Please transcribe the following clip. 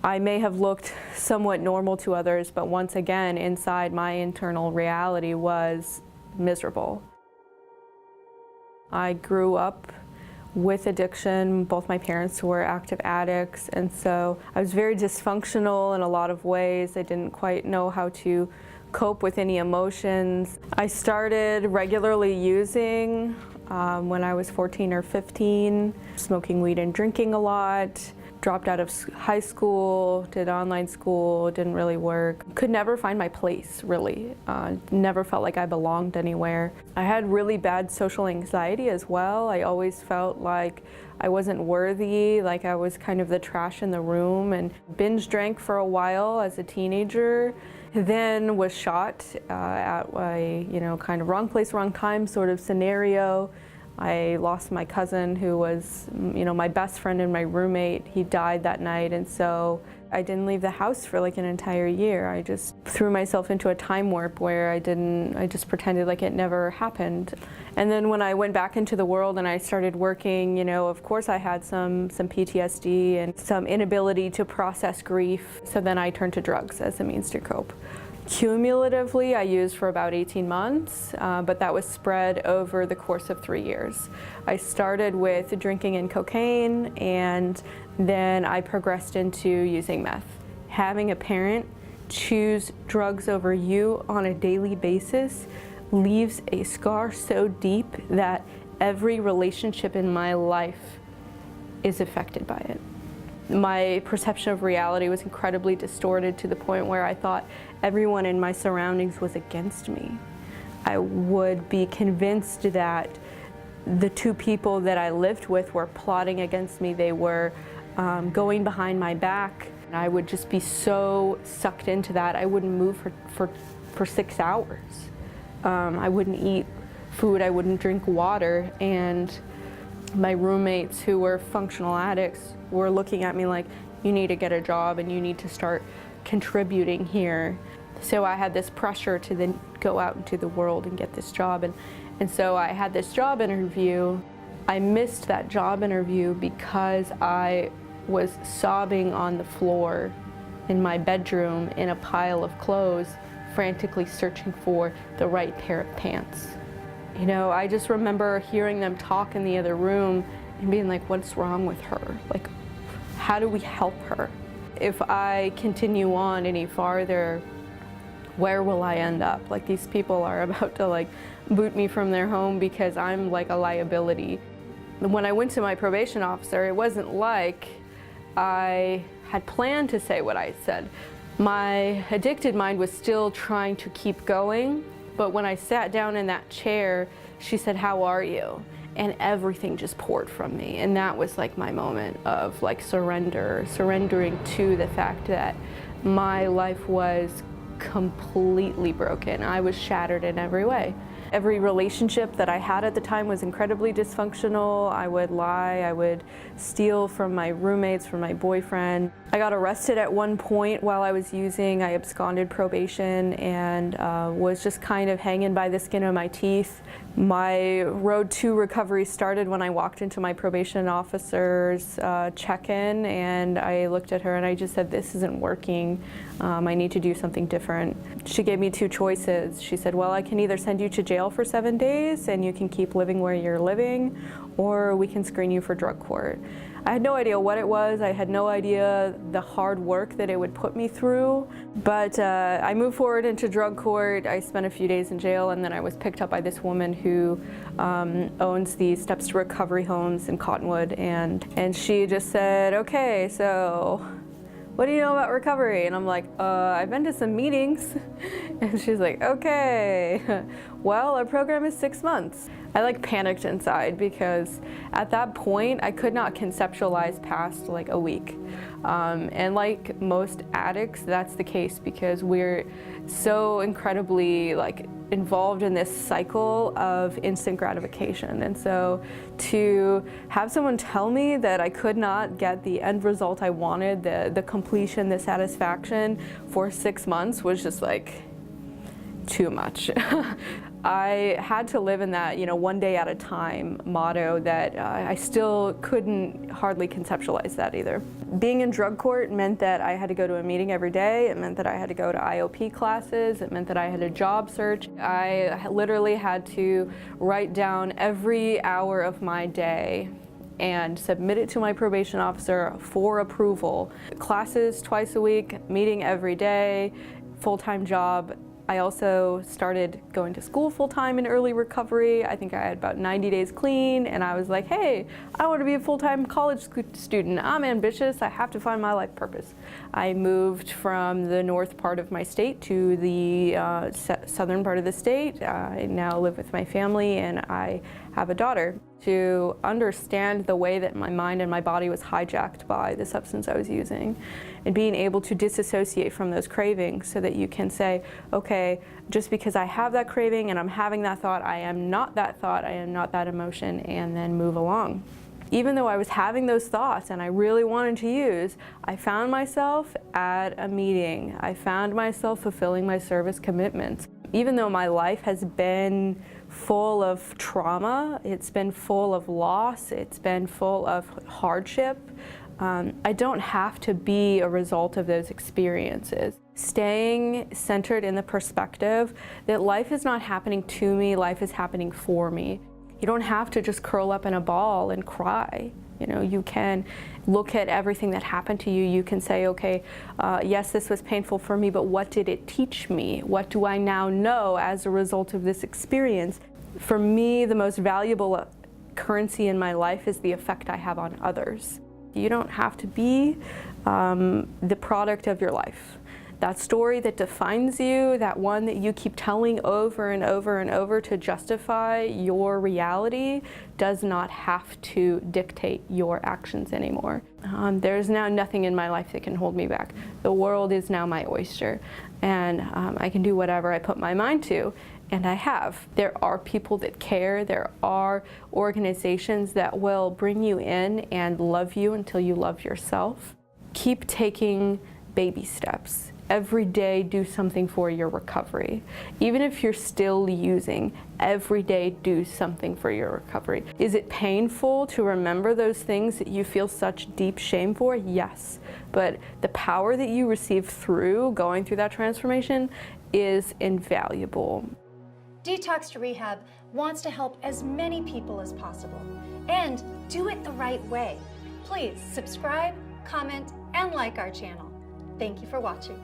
I may have looked somewhat normal to others, but once again, inside my internal reality was miserable. I grew up with addiction. Both my parents were active addicts, and so I was very dysfunctional in a lot of ways. I didn't quite know how to cope with any emotions. I started regularly using when I was 14 or 15, smoking weed and drinking a lot. Dropped out of high school, did online school, didn't really work. Could never find my place, really. Never felt like I belonged anywhere. I had really bad social anxiety as well. I always felt like I wasn't worthy, like I was kind of the trash in the room, and binge drank for a while as a teenager. Then was shot at a kind of wrong place, wrong time sort of scenario. I lost my cousin who was, my best friend and my roommate. He died that night, and so I didn't leave the house for like an entire year. I just threw myself into a time warp where I just pretended like it never happened. And then when I went back into the world and I started working, of course I had some PTSD and some inability to process grief. So then I turned to drugs as a means to cope. Cumulatively, I used for about 18 months, but that was spread over the course of 3 years. I started with drinking and cocaine, and then I progressed into using meth. Having a parent choose drugs over you on a daily basis leaves a scar so deep that every relationship in my life is affected by it. My perception of reality was incredibly distorted to the point where I thought everyone in my surroundings was against me. I would be convinced that the two people that I lived with were plotting against me. They were going behind my back. And I would just be so sucked into that. I wouldn't move for 6 hours. I wouldn't eat food, I wouldn't drink water, and my roommates who were functional addicts were looking at me like, you need to get a job and you need to start contributing here. So I had this pressure to then go out into the world and get this job. And so I had this job interview. I missed that job interview because I was sobbing on the floor in my bedroom in a pile of clothes, frantically searching for the right pair of pants. I just remember hearing them talk in the other room and being like, what's wrong with her? Like, how do we help her? If I continue on any farther, where will I end up? Like, these people are about to boot me from their home because I'm like a liability. When I went to my probation officer, it wasn't like I had planned to say what I said. My addicted mind was still trying to keep going. But when I sat down in that chair, she said, how are you? And everything just poured from me. And that was like my moment of surrendering to the fact that my life was completely broken. I was shattered in every way. Every relationship that I had at the time was incredibly dysfunctional. I would lie, I would steal from my roommates, from my boyfriend. I got arrested at one point while I was using. I absconded probation and was just kind of hanging by the skin of my teeth. My road to recovery started when I walked into my probation officer's check-in, and I looked at her and I just said, this isn't working. I need to do something different. She gave me two choices. She said, well, I can either send you to jail for 7 days and you can keep living where you're living, or we can screen you for drug court. I had no idea what it was. I had no idea the hard work that it would put me through. But I moved forward into drug court. I spent a few days in jail, and then I was picked up by this woman who owns the Steps to Recovery homes in Cottonwood. And she just said, okay, so what do you know about recovery? And I'm like, I've been to some meetings. And she's like, okay, well, our program is 6 months. I panicked inside because at that point I could not conceptualize past a week. And like most addicts, that's the case because we're so incredibly involved in this cycle of instant gratification. And so to have someone tell me that I could not get the end result I wanted, the completion, the satisfaction for 6 months was just too much. I had to live in that, one day at a time motto that I still couldn't hardly conceptualize that either. Being in drug court meant that I had to go to a meeting every day. It meant that I had to go to IOP classes. It meant that I had a job search. I literally had to write down every hour of my day and submit it to my probation officer for approval. Classes twice a week, meeting every day, full-time job. I also started going to school full-time in early recovery. I think I had about 90 days clean, and I was like, hey, I want to be a full-time college student. I'm ambitious. I have to find my life purpose. I moved from the north part of my state to the southern part of the state. I now live with my family, and I have a daughter. To understand the way that my mind and my body was hijacked by the substance I was using, and being able to disassociate from those cravings so that you can say, okay, just because I have that craving and I'm having that thought, I am not that thought, I am not that emotion, and then move along. Even though I was having those thoughts and I really wanted to use, I found myself at a meeting. I found myself fulfilling my service commitments. Even though my life has been full of trauma, it's been full of loss, it's been full of hardship, I don't have to be a result of those experiences. Staying centered in the perspective that life is not happening to me, life is happening for me. You don't have to just curl up in a ball and cry. You can look at everything that happened to you. You can say, okay, yes, this was painful for me, but what did it teach me? What do I now know as a result of this experience? For me, the most valuable currency in my life is the effect I have on others. You don't have to be the product of your life. That story that defines you, that one that you keep telling over and over and over to justify your reality, does not have to dictate your actions anymore. There's now nothing in my life that can hold me back. The world is now my oyster, and I can do whatever I put my mind to, and I have. There are people that care. There are organizations that will bring you in and love you until you love yourself. Keep taking baby steps. Every day, do something for your recovery. Even if you're still using, every day do something for your recovery. Is it painful to remember those things that you feel such deep shame for? Yes. But the power that you receive through going through that transformation is invaluable. Detox to Rehab wants to help as many people as possible and do it the right way. Please subscribe, comment, and like our channel. Thank you for watching.